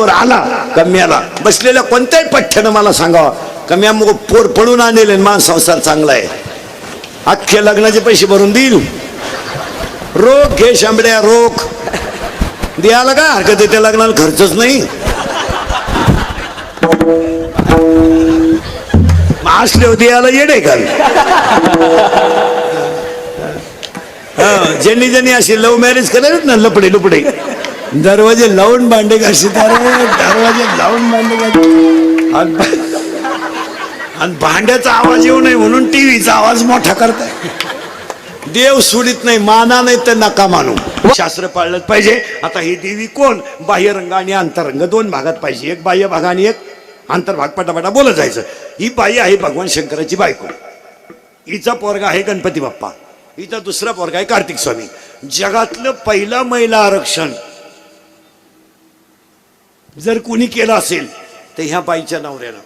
दारावर आला कम्याला बसलेल्या कोणत्याही पठ्ठ्यानं मला सांगावा कम्या मग पोर पडून आणले मान संसार चांगला आहे अख्खे लग्नाचे पैसे भरून देईल रोख घे शांबड्या रोख द्यायला काय हरकत आहे त्या लग्नाला खर्चच नाही असले द्यायला येडे घाल ज्यांनी ज्यांनी अशी लव्ह मॅरेज करायला ना लपडे लुपडे दरवाजे लावून भांडे घालशील दरवाजे लावून भांडे घाल आणि भांड्याचा आवाज येऊ नये म्हणून टीव्हीचा आवाज मोठा करताय देव सोडित नाही माना नाही तर नका मानू शास्त्र पाळलं पाहिजे आता ही देवी कोण बाह्यरंग आणि अंतरंग दोन भागात पाहिजे एक बाह्य भाग आणि एक अंतर्भाग पटापटा बोलत जायचं ही बाई आहे भगवान शंकराची बायको हिचा पोरगा आहे गणपती बाप्पा हिचा दुसरा पोरगा आहे कार्तिक स्वामी जगातलं पहिलं महिला आरक्षण जर कोणी केलं असेल तर ह्या बाईच्या नवऱ्यानं